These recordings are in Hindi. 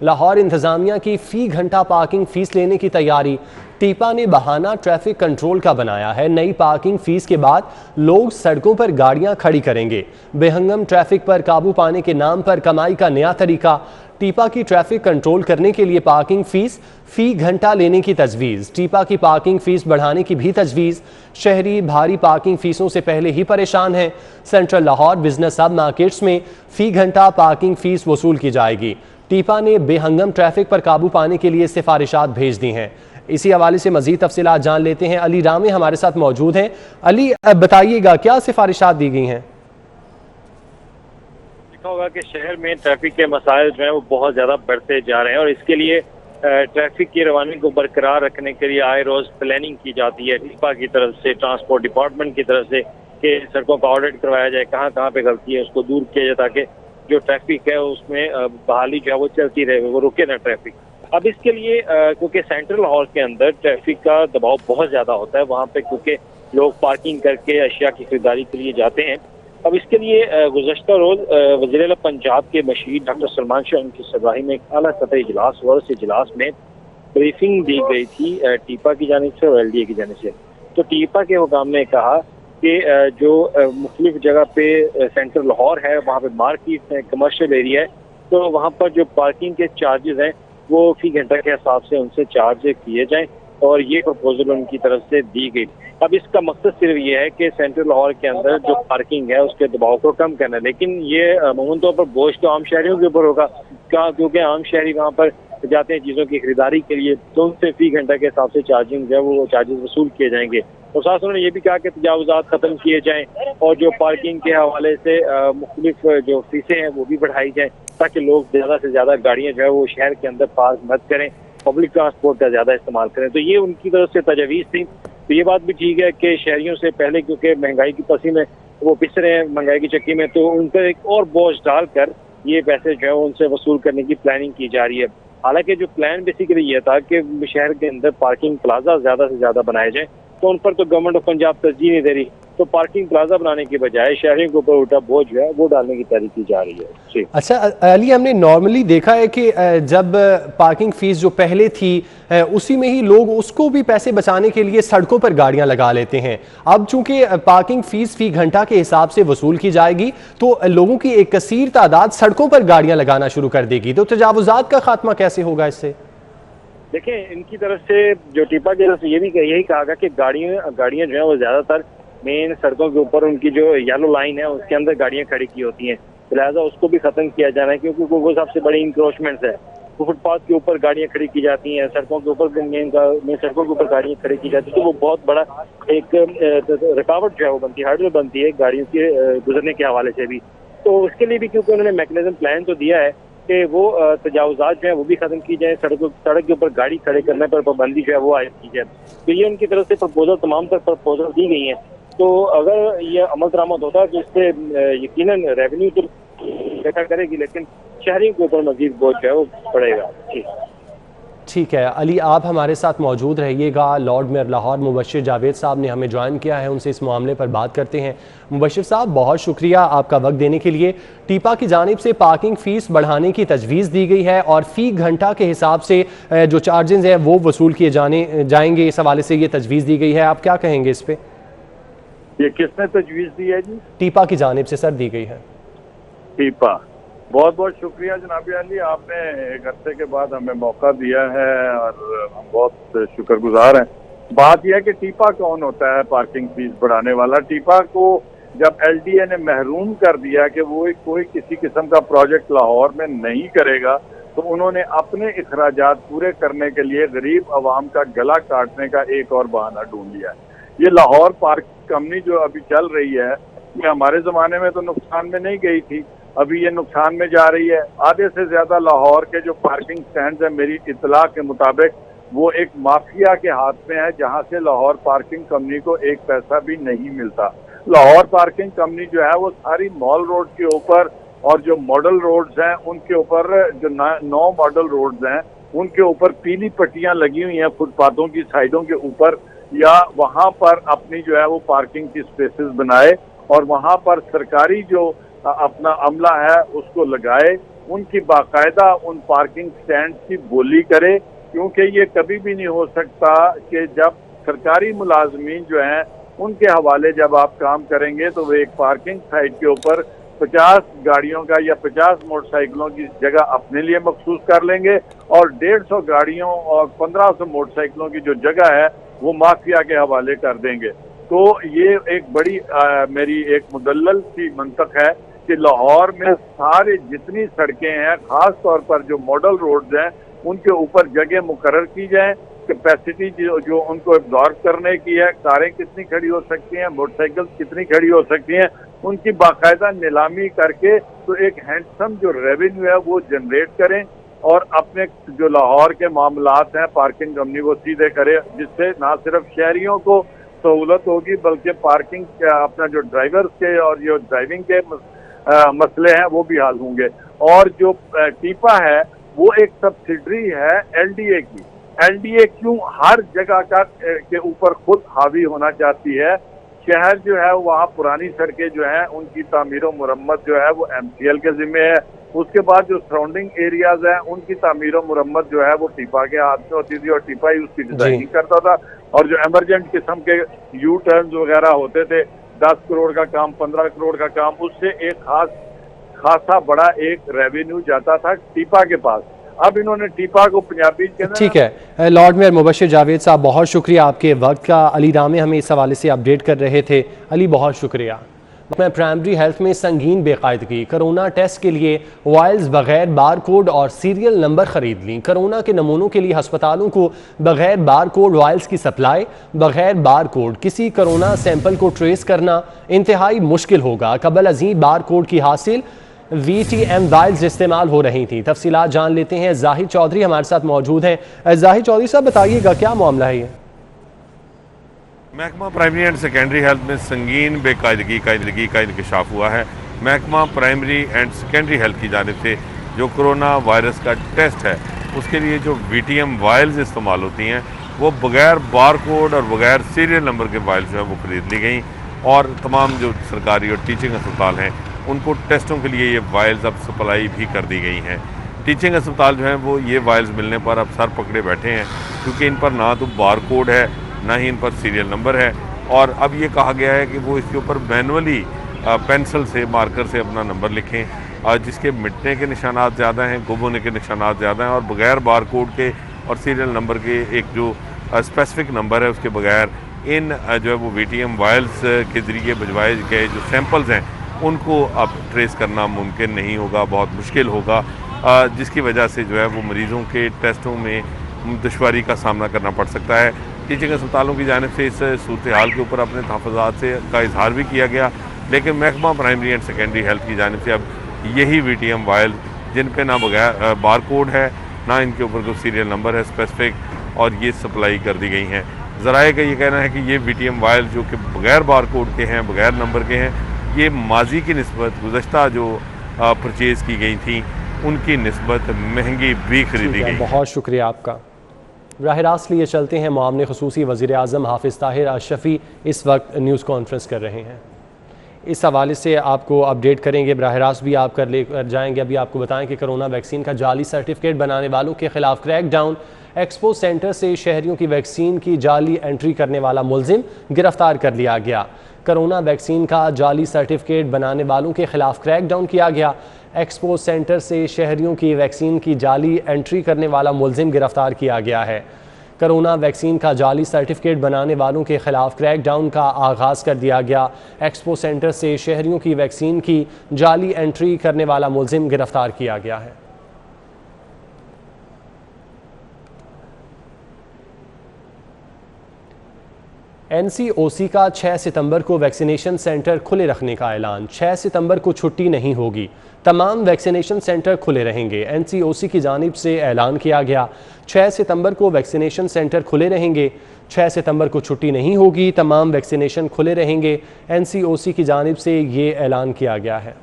लाहौर इंतजामिया की फी घंटा पार्किंग फीस लेने की तैयारी। टीपा ने बहाना ट्रैफिक कंट्रोल का बनाया है। नई पार्किंग फीस के बाद लोग सड़कों पर गाड़ियां खड़ी करेंगे। बेहंगम ट्रैफिक पर काबू पाने के नाम पर कमाई का नया तरीका। टीपा की ट्रैफिक कंट्रोल करने के लिए पार्किंग फीस फी घंटा लेने की तजवीज़। टीपा की पार्किंग फीस बढ़ाने की भी तजवीज़। शहरी भारी पार्किंग फीसों से पहले ही परेशान हैं। Central Lahore business hub markets में फी घंटा पार्किंग फीस वसूल की जाएगी। टीपा ने बेहंगम ट्रैफिक पर काबू पाने के लिए सिफारिशात भेज दी हैं। इसी हवाले से मजीद तफसीलात जान लेते हैं। अली रामे हमारे साथ मौजूद हैं। अली, बताइएगा क्या सिफारिशात दी गई हैं? देखा होगा कि शहर में ट्रैफिक के मसाइल जो है वो बहुत ज्यादा बढ़ते जा रहे हैं और इसके लिए ट्रैफिक की रवानी को बरकरार रखने के लिए आए रोज प्लानिंग की जाती है टीपा की तरफ से, ट्रांसपोर्ट डिपार्टमेंट की तरफ से, कि सड़कों का ऑडिट करवाया जाए, कहाँ कहाँ पे गलती है उसको दूर किया जाए ताकि जो ट्रैफिक है उसमें बहाली जो है वो चलती रहे, वो रुके ना ट्रैफिक। अब इसके लिए क्योंकि सेंट्रल लाहौर के अंदर ट्रैफिक का दबाव बहुत ज्यादा होता है, वहाँ पे क्योंकि लोग पार्किंग करके अशिया की खरीदारी के लिए जाते हैं। अब इसके लिए गुज़श्ता रोज वज़ीर आला पंजाब के मशीर डॉक्टर सलमान शाह की सरबराही में एक आला सतही इजलास हुआ। उस इजलास में ब्रीफिंग दी गई थी टीपा की जानिब से और LDA की जानिब से। तो टीपा के हुकाम ने कहा कि जो मुख्तलिफ जगह पे सेंट्रल लाहौर है, वहाँ पे मार्केट है, कमर्शियल एरिया है, तो वहाँ पर जो पार्किंग के चार्जेस हैं वो फी घंटा के हिसाब से उनसे चार्ज किए जाएं और ये प्रपोजल उनकी तरफ से दी गई। अब इसका मकसद सिर्फ ये है कि सेंट्रल लाहौर के अंदर जो पार्किंग है उसके दबाव को कम करना, लेकिन ये अमूमन तौर पर बोझ तो आम शहरियों के ऊपर होगा, क्योंकि आम शहरी वहाँ पर जाते हैं चीज़ों की खरीदारी के लिए, तो उनसे फी घंटा के हिसाब से चार्जिंग जो है वो चार्जेस वसूल किए जाएंगे। और साथ उन्होंने ये भी कहा कि तजावुज़ात खत्म किए जाएं और जो पार्किंग के हवाले से मुख्तलिफ जो फीसें हैं वो भी बढ़ाई जाएं ताकि लोग ज़्यादा से ज़्यादा गाड़ियाँ जो है वो शहर के अंदर पार्क मत करें, पब्लिक ट्रांसपोर्ट का ज़्यादा इस्तेमाल करें। तो ये उनकी तरफ से तजवीज़ थी। तो ये बात भी ठीक है कि शहरियों से पहले क्योंकि महंगाई की पसी में वो पिस रहे हैं महंगाई की चक्की में, तो उन पर एक और बोझ डालकर ये पैसे जो है उनसे वसूल करने की प्लानिंग की जा रही है। हालांकि जो प्लान बेसिकली ये था कि शहर के अंदर पार्किंग प्लाजा ज्यादा से ज्यादा बनाए जाए, तो उन पर तो गवर्नमेंट ऑफ पंजाब तरजीह नहीं दे रही, तो पार्किंग प्लाजा बनाने की बजाय शहरियों के ऊपर उल्टा बोझ जो है वो डालने की तैयारी की जा रही है। जी अच्छा अली, हमने नॉर्मली देखा है कि जब पार्किंग फीस जो पहले थी उसी में ही लोग उसको भी पैसे बचाने के लिए सड़कों पर गाड़ियां लगा लेते हैं। अब चूंकि पार्किंग फीस फी घंटा के हिसाब से वसूल की जाएगी तो लोगों की एक कसीर तादाद सड़कों पर गाड़ियां लगाना शुरू कर देगी, तो तजावुज़ात का खात्मा कैसे होगा इससे? देखें, इनकी तरफ से जो टीपा की तरफ से ये भी यही कहा गया कि गाड़ियां जो है वो ज्यादातर मेन सड़कों के ऊपर उनकी जो येलो लाइन है उसके अंदर गाड़ियां खड़ी की होती हैं, लिहाजा उसको भी खत्म किया जाना है क्योंकि वो सबसे बड़ी इंक्रोचमेंट है। वो फुटपाथ के ऊपर गाड़ियां खड़ी की जाती हैं, सड़कों के ऊपर मेन सड़कों के ऊपर गाड़ियां खड़ी की जाती है, तो वो बहुत बड़ा एक रुकावट जो है वो बनती है, हर्डल बनती है गाड़ियों के गुजरने के हवाले से भी। तो उसके लिए भी क्योंकि उन्होंने मैकेनिज्म प्लान तो दिया है कि वो तजावुज़ात जो है वो भी खत्म की जाए, सड़क के ऊपर गाड़ी खड़े करने पर पाबंदी जो है वो आयद की जाए। तो ये उनकी तरफ से प्रपोजल तमाम तक प्रपोजल दी गई हैं। तो अगर ये अमल दरामद होता है तो इससे यकीनन रेवेन्यू तो देखा करेगी, लेकिन शहरियों के ऊपर मजीद बोझ जो है वो पड़ेगा। ठीक है अली, आप हमारे साथ मौजूद रहिएगा। लॉर्ड मेयर लाहौर मुबश्शिर जावेद साहब ने हमें ज्वाइन किया है, उनसे इस मामले पर बात करते हैं। मुबश्शिर साहब, बहुत शुक्रिया आपका वक्त देने के लिए। टीपा की जानिब से पार्किंग फ़ीस बढ़ाने की तजवीज़ दी गई है और फ़ी घंटा के हिसाब से जो चार्जेस हैं वो वसूल किए जाएंगे, इस हवाले से ये तजवीज़ दी गई है। आप क्या कहेंगे इस पर? ये किसने तजवीज़ दी है जी? टीपा की जानिब से सर दी गई है। टीपा, बहुत बहुत शुक्रिया जनाब अली, आपने एक अरसे के बाद हमें मौका दिया है और हम बहुत शुक्रगुजार हैं। बात यह है कि टीपा कौन होता है पार्किंग फीस बढ़ाने वाला? टीपा को जब LDA ने महरूम कर दिया कि वो कोई किसी किस्म का प्रोजेक्ट लाहौर में नहीं करेगा, तो उन्होंने अपने अखराजात पूरे करने के लिए गरीब आवाम का गला काटने का एक और बहाना ढूंढ लिया है। ये लाहौर पार्क कंपनी जो अभी चल रही है, ये हमारे ज़माने में तो नुकसान में नहीं गई थी, अभी ये नुकसान में जा रही है। आधे से ज्यादा लाहौर के जो पार्किंग स्टैंड है, मेरी इत्तला के मुताबिक वो एक माफिया के हाथ में है, जहां से लाहौर पार्किंग कंपनी को एक पैसा भी नहीं मिलता। लाहौर पार्किंग कंपनी जो है वो सारी मॉल रोड के ऊपर और जो मॉडल रोड्स हैं उनके ऊपर, जो 9 मॉडल रोड्स हैं उनके ऊपर पीली पट्टियां लगी हुई हैं फुटपाथों की साइडों के ऊपर, या वहां पर अपनी जो है वो पार्किंग की स्पेसेस बनाए और वहां पर सरकारी जो अपना अमला है उसको लगाए उनकी बाकायदा उन पार्किंग स्टैंड की बोली करे, क्योंकि ये कभी भी नहीं हो सकता कि जब सरकारी मुलाजमीन जो हैं उनके हवाले जब आप काम करेंगे तो वे एक पार्किंग साइट के ऊपर 50 गाड़ियों का या 50 मोटरसाइकिलों की जगह अपने लिए मखसूस कर लेंगे और 150 गाड़ियों और 1500 मोटरसाइकिलों की जो जगह है वो माफिया के हवाले कर देंगे। तो ये एक बड़ी मेरी एक मुदल्लल सी मंतक है कि लाहौर में सारे जितनी सड़कें हैं, खास तौर पर जो मॉडल रोड्स हैं, उनके ऊपर जगह मुकर्रर की जाए, कैपेसिटी जो उनको एब्जॉर्ब करने की है, कारें कितनी खड़ी हो सकती हैं, मोटरसाइकिल कितनी खड़ी हो सकती हैं, उनकी बाकायदा नीलामी करके तो एक हैंडसम जो रेवेन्यू है वो जनरेट करें और अपने जो लाहौर के मामलात हैं पार्किंग कंपनी वो सीधे करे, जिससे ना सिर्फ शहरियों को सहूलत होगी बल्कि पार्किंग अपना जो ड्राइवर्स के और जो ड्राइविंग के मसले हैं वो भी हल होंगे। और जो टीपा है वो एक सब्सिडरी है एलडीए की। एलडीए क्यों हर जगह का के ऊपर खुद हावी होना चाहती है? शहर जो है वहाँ पुरानी सड़कें जो है उनकी तामीर और मुरम्मत जो है वो एमसीएल के जिम्मे है। उसके बाद जो सराउंडिंग एरियाज हैं उनकी तामीर और मुरम्मत जो है वो टीपा के हाथ में होती थी और टीपा ही उसकी डिजाइनिंग करता था। और जो एमरजेंट किस्म के यू टर्न वगैरह होते थे, 10 करोड़ का काम, 15 करोड़ का काम, उससे एक खासा बड़ा एक रेवेन्यू जाता था टीपा के पास। अब इन्होंने टीपा को पंजाबी के ठीक है। लॉर्ड मेयर मुबशिर जावेद साहब, बहुत शुक्रिया आपके वक्त का। अली रामे हमें इस हवाले से अपडेट कर रहे थे। अली, बहुत शुक्रिया। मैं प्राइमरी हेल्थ में संगीन बेकायदगी, कोरोना टेस्ट के लिए वायल्स बगैर बार कोड और सीरियल नंबर खरीद ली। कोरोना के नमूनों के लिए अस्पतालों को बगैर बार कोड वायल्स की सप्लाई, बगैर बार कोड किसी कोरोना सैंपल को ट्रेस करना इंतहाई मुश्किल होगा। कबल अजीम बार कोड की हासिल VTM वायल्स इस्तेमाल हो रही थी। तफसीलात जान लेते हैं। जाहिद चौधरी हमारे साथ मौजूद हैं। जाहिद चौधरी साहब, बताइएगा क्या मामला है ये? महकमा प्राइमरी एंड सेकेंडरी हेल्थ में संगीन बेकायदगी का इंकशाफ हुआ है। महकमा प्राइमरी एंड सेकेंडरी हेल्थ की जानिब से जो कोरोना वायरस का टेस्ट है उसके लिए जो VTM वायल्स इस्तेमाल होती हैं वो बगैर बार कोड और बगैर सीरियल नंबर के वायल्स जो है वो खरीद ली गई और तमाम जो सरकारी और टीचिंग अस्पताल हैं उनको टेस्टों के लिए ये वायल्स अब सप्लाई भी कर दी गई हैं। टीचिंग अस्पताल जो हैं वो ये वायल्स मिलने पर अब सर पकड़े बैठे हैं, क्योंकि इन पर ना तो बार कोड है ना ही इन पर सीरियल नंबर है। और अब ये कहा गया है कि वो इसके ऊपर मैनुअली पेंसिल से, मार्कर से अपना नंबर लिखें, जिसके मिटने के निशानात ज़्यादा हैं, गुम होने के निशानात ज़्यादा हैं। और बगैर बार कोड के और सीरियल नंबर के एक जो स्पेसिफिक नंबर है उसके बगैर इन जो है वो VTM वायल्स के ज़रिए भिजवाए गए जो सैंपल्स हैं उनको अब ट्रेस करना मुमकिन नहीं होगा, बहुत मुश्किल होगा, जिसकी वजह से जो है वो मरीज़ों के टेस्टों में दुश्वारी का सामना करना पड़ सकता है। टीचिंग अस्पतालों की जानिब से इस सूरत हाल के ऊपर अपने तहफ़्फ़ुज़ात से का इजहार भी किया गया, लेकिन महकमा प्राइमरी एंड सेकेंडरी हेल्थ की जानिब से अब यही VTM वायल जिन पे ना बगैर बार कोड है ना इनके ऊपर कोई सीरियल नंबर है स्पेसिफिक, और ये सप्लाई कर दी गई हैं। ज़राए का ये कहना है कि ये VTM वायल जो कि बगैर बार कोड के हैं, बगैर नंबर के हैं, ये माजी की निस्बत गुज़श्ता जो परचेज़ की गई थी उनकी निस्बत महंगी भी खरीदी गई। बहुत शुक्रिया आपका। राह रास्त लिए चलते हैं। मुआवने ख़ुसूसी वज़ीर आज़म हाफिज़ ताहिर अशरफ़ी इस वक्त न्यूज़ कॉन्फ्रेंस कर रहे हैं। इस हवाले से आपको अपडेट करेंगे, बराह रास्त भी आप कर लेकर जाएंगे। अभी आपको बताएं कि कोरोना वैक्सीन का जाली सर्टिफिकेट बनाने वालों के खिलाफ क्रैकडाउन। एक्सपो सेंटर से शहरियों की वैक्सीन की जाली एंट्री करने वाला मुलजिम गिरफ्तार कर लिया गया। कोरोना वैक्सीन का जाली सर्टिफिकेट बनाने वालों के खिलाफ क्रैकडाउन किया गया। एक्सपो सेंटर से शहरियों की वैक्सीन की जाली एंट्री करने वाला मुलजिम गिरफ्तार किया गया है। कोरोना वैक्सीन का जाली सर्टिफिकेट बनाने वालों के खिलाफ क्रैकडाउन का आगाज़ कर दिया गया। एक्सपो सेंटर से शहरियों की वैक्सीन की जाली एंट्री करने वाला मुलजिम गिरफ्तार किया गया है। NCOC का 6 सितंबर को वैक्सीनेशन सेंटर खुले रखने का ऐलान। 6 सितंबर को छुट्टी नहीं होगी, तमाम वैक्सीनेशन सेंटर खुले रहेंगे। NCOC की जानिब से ऐलान किया गया 6 सितंबर को वैक्सीनेशन सेंटर खुले रहेंगे। 6 सितंबर को छुट्टी नहीं होगी, तमाम वैक्सीनेशन खुले रहेंगे। NCOC की जानिब से ये ऐलान किया गया है।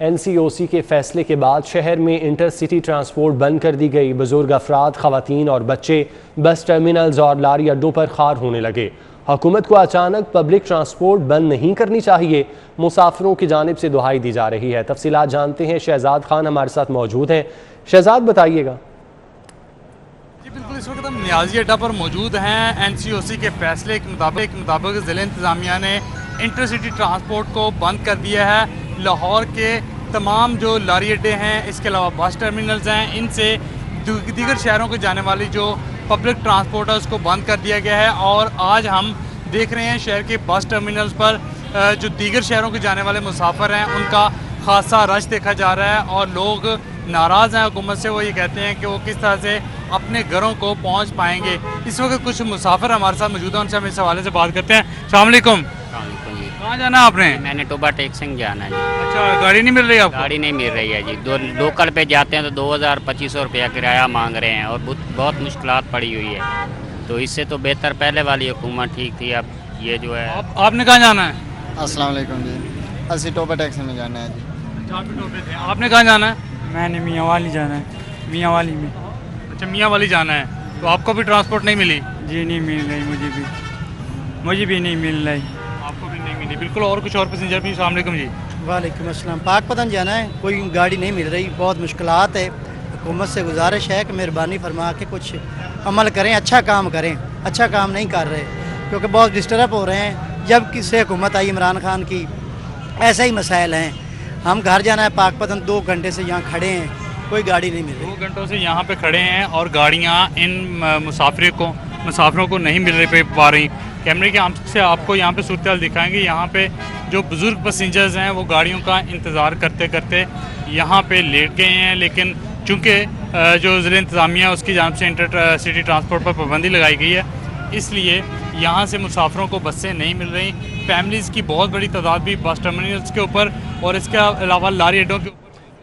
NCOC के फैसले के बाद शहर में इंटरसिटी ट्रांसपोर्ट बंद कर दी गई। बुजुर्ग अफराद, खवातीन और बच्चे बस टर्मिनल्स और लारी अड्डों पर खार होने लगे। हुकूमत को अचानक पब्लिक ट्रांसपोर्ट बंद नहीं करनी चाहिए, मुसाफिरों की जानिब से दुहाई दी जा रही है। तफसीलात जानते हैं, शहजाद खान हमारे साथ मौजूद हैं। शहजाद, बताइएगा। जी बिल्कुल, इस वक्त हम नियाजी अड्डा पर मौजूद हैं। NCOC के फैसले के मुताबिक ज़िला इंतज़ामिया ने इंटरसिटी ट्रांसपोर्ट को बंद कर दिया है। लाहौर के तमाम जो लारी अड्डे हैं, इसके अलावा बस टर्मिनल्स हैं, इनसे दीगर शहरों को जाने वाली जो पब्लिक ट्रांसपोर्ट है उसको बंद कर दिया गया है। और आज हम देख रहे हैं शहर के बस टर्मिनल्स पर जो दीगर शहरों के जाने वाले मुसाफिर हैं उनका खासा रश देखा जा रहा है और लोग नाराज़ हैं हुकूमत से। वो ये कहते हैं कि वो किस तरह से अपने घरों को पहुंच पाएंगे। इस वक्त कुछ मुसाफिर हमारे साथ मौजूद हैं, उनसे हम इस हवाले से बात करते हैं। अस्सलाम वालेकुम। कहाँ जाना है आपने? मैंने टोबा टैक्सिंग जाना है जी। अच्छा, गाड़ी नहीं मिल रही आपको? गाड़ी नहीं मिल रही है जी। दो लोकल पे जाते हैं तो 2000-2500 रुपया किराया मांग रहे हैं और बहुत मुश्किलात पड़ी हुई है। तो इससे तो बेहतर पहले वाली हुकूमत ठीक थी। अब ये जो है आपने कहाँ जाना है? अस्सलाम वालेकुम जी, अस्सी टोबा टैक्सी में जाना है जी। आपने कहाँ जाना है? मैंने मियाँ वाली जाना है, मियाँ वाली में। अच्छा, मियाँ वाली जाना है। तो आपको भी ट्रांसपोर्ट नहीं मिली? जी नहीं मिल रही, मुझे भी नहीं मिल रही। आपको भी नहीं मिली, बिल्कुल। और कुछ और पैसेंजर भी? अस्सलाम वालेकुम जी। वालेकुम अस्सलाम। पाकपतन जाना है, कोई गाड़ी नहीं मिल रही, बहुत मुश्किलात है। हुकूमत से गुजारिश है कि मेहरबानी फरमा के कुछ अमल करें, अच्छा काम करें। अच्छा काम नहीं कर रहे क्योंकि बहुत डिस्टर्ब हो रहे हैं। जब किससे हुकूमत आई इमरान खान की, ऐसे ही मसाइल हैं। हम घर जाना है पाकपतन, 2 घंटे से यहाँ खड़े हैं, कोई गाड़ी नहीं मिल रही। 2 घंटों से यहाँ पे खड़े हैं और गाड़ियाँ इन मुसाफिरों को नहीं मिल रही पा रही। कैमरे के आम से आपको यहाँ पे सूरत हाल दिखाएंगे। यहाँ पे जो बुज़ुर्ग पैसेंजर्स हैं वो गाड़ियों का इंतज़ार करते करते यहाँ पे लेट गए हैं। लेकिन चूँकि जो ज़िला इंतज़ामिया उसकी जानिब से इंटर सिटी ट्रांसपोर्ट पर पाबंदी लगाई गई है, इसलिए यहाँ से मुसाफिरों को बसें नहीं मिल रही। फैमिलीज़ की बहुत बड़ी तादाद भी बस टर्मिनल्स के ऊपर और इसके अलावा लारी अड्डों के ऊपर।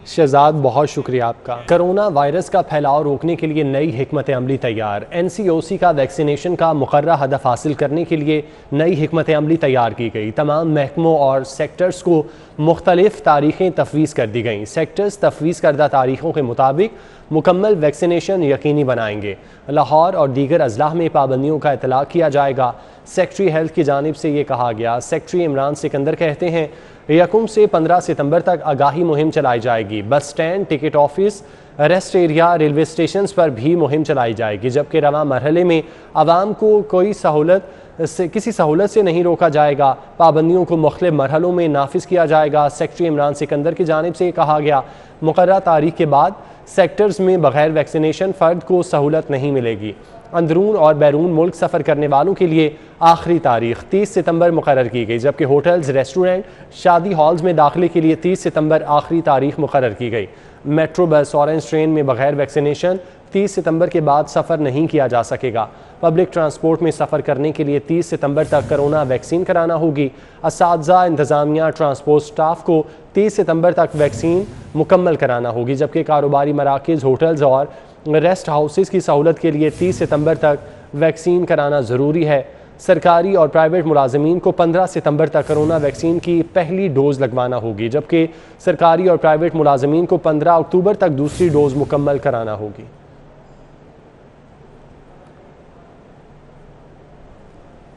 शहजाद, बहुत शुक्रिया आपका। कोरोना वायरस का फैलाव रोकने के लिए नई हिकमत अमली तैयार। NCOC का वैक्सीनेशन का मुकर्रर हदफ हासिल करने के लिए नई हिकमत अमली तैयार की गई। तमाम महकमों और सेक्टर्स को मुख्तलिफ तारीखें तफवीज़ कर दी गईं। सेक्टर्स तफवीज़ करदा तारीखों के मुताबिक मुकम्मल वैक्सीनेशन यकीनी बनाएंगे। लाहौर और दीगर अजलाह में पाबंदियों का इतलाक़ किया जाएगा। सेक्रेटरी हेल्थ की जानिब से ये कहा गया। सेक्रेटरी इमरान सिकंदर कहते हैं, 1 से 15 सितंबर तक आगाही मुहिम चलाई जाएगी। Bus stand, ticket office, rest area, railway station पर भी मुहिम चलाई जाएगी। जबकि रवां मरहले में आवाम को किसी सहूलत से नहीं रोका जाएगा। पाबंदियों को मुख्तलिफ मरहलों में नाफिज किया जाएगा। सेक्रेटरी इमरान सिकंदर की जानिब से कहा गया, मुकर्रर तारीख के बाद सेक्टर्स में बगैर वैक्सीनेशन फ़र्द को सहूलत नहीं मिलेगी। अंदरून और बैरून मुल्क सफ़र करने वालों के लिए आखिरी तारीख 30 सितंबर मुकर्रर की गई। जबकि होटल्स, रेस्टोरेंट, शादी हॉल्स में दाखिले के लिए 30 सितंबर आखिरी तारीख मुकर्रर की गई। मेट्रो, बस, ऑरेंज ट्रेन में बगैर वैक्सीनेशन 30 सितंबर के बाद सफ़र नहीं किया जा सकेगा। पब्लिक ट्रांसपोर्ट में सफ़र करने के लिए 30 सितंबर तक कोरोना वैक्सीन कराना होगी। असातिज़ा, इंतज़ामिया, ट्रांसपोर्ट स्टाफ को 30 सितंबर तक वैक्सीन मुकम्मल कराना होगी। जबकि कारोबारी मराकज़, होटल्स और रेस्ट हाउसेस की सहूलत के लिए 30 सितंबर तक वैक्सीन कराना ज़रूरी है। सरकारी और प्राइवेट मुलाजमीन को 15 सितंबर तक कोरोना वैक्सीन की पहली डोज़ लगवाना होगी। जबकि सरकारी और प्राइवेट मुलाजमीन को 15 अक्टूबर तक दूसरी डोज़ मुकम्मल कराना होगी।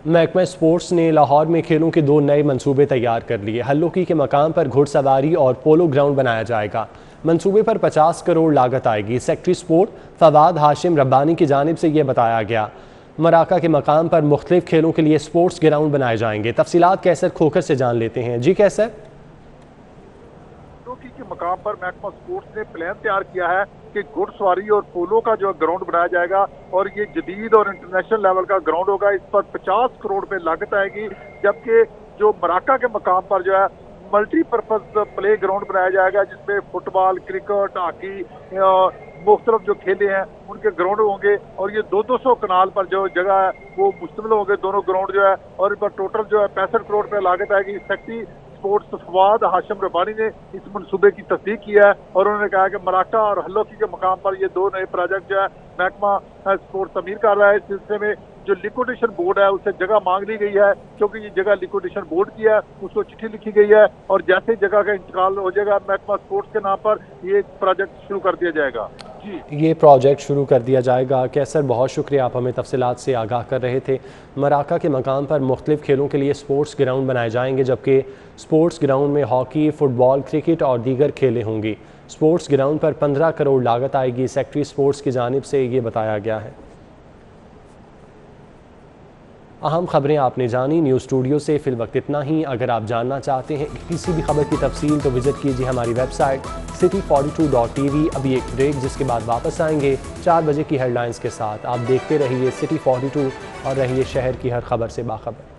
महकमा स्पोर्ट्स ने लाहौर में खेलों के 2 नए मंसूबे तैयार कर लिए। हल्लोकी के मकाम पर घुड़सवारी और पोलो ग्राउंड बनाया जाएगा। मंसूबे पर 50 करोड़ लागत आएगी। सेक्रेटरी स्पोर्ट फवाद हाशिम रब्बानी की जानिब से यह बताया गया। मराका के मकाम पर मुख्तलिफ खेलों के लिए स्पोर्ट्स ग्राउंड बनाए जाएंगे। तफसीलात कैसर खोखर से जान लेते हैं। जी कैसर। के मकाम पर महकमा स्पोर्ट्स ने प्लान तैयार किया है कि घुड़सवारी और पोलो का जो ग्राउंड बनाया जाएगा और ये जदीद और इंटरनेशनल लेवल का ग्राउंड होगा। इस पर 50 करोड़ रुपए लागत आएगी। जबकि जो मराका के मकाम पर जो है मल्टीपर्पज प्ले ग्राउंड बनाया जाएगा, जिसमें फुटबॉल, क्रिकेट, हॉकी, मुख्तलिफ जो खेले हैं उनके ग्राउंड होंगे। और ये 200 कनाल पर जो जगह है वो मुश्तमिल होंगे दोनों ग्राउंड जो है। और इन पर टोटल जो है 65 करोड़ रुपए लागत आएगी। सेक्रेटरी स्पोर्ट्स फवाद हाशिम रब्बानी ने इस मनसूबे की तस्दीक की है और उन्होंने कहा कि मराका और हल्लोकी के मकाम पर ये 2 नए प्रोजेक्ट जो है महकमा स्पोर्ट्स तमीर कर रहा है। इस सिलसिले में जो लिक्विडेशन बोर्ड है उससे जगह मांग ली गई है, क्योंकि ये जगह लिक्विडेशन बोर्ड की है, उसको चिट्ठी लिखी गई है और जैसे जगह का इंतकाल हो जाएगा महकमा स्पोर्ट्स के नाम पर ये प्रोजेक्ट शुरू कर दिया जाएगा। ये प्रोजेक्ट शुरू कर दिया जाएगा। कैसर, बहुत शुक्रिया, आप हमें तफसीलात से आगाह कर रहे थे। मराका के मकाम पर मुख्तलिफ खेलों के लिए स्पोर्ट्स ग्राउंड बनाए जाएंगे, जबकि स्पोर्ट्स ग्राउंड में हॉकी, फुटबॉल, क्रिकेट और दीगर खेलें होंगी। स्पोर्ट्स ग्राउंड पर 15 करोड़ लागत आएगी। सेक्रेटरी स्पोर्ट्स की जानिब से ये बताया गया है। अहम खबरें आपने जानी। न्यूज़ स्टूडियो से फिल वक्त इतना ही। अगर आप जानना चाहते हैं किसी भी खबर की तफसील तो विजिट कीजिए हमारी वेबसाइट city42.tv। अभी एक ब्रेक, जिसके बाद वापस आएंगे 4 बजे की हेडलाइंस के साथ। आप देखते रहिए City 42 और रहिए शहर की हर खबर से बाखबर।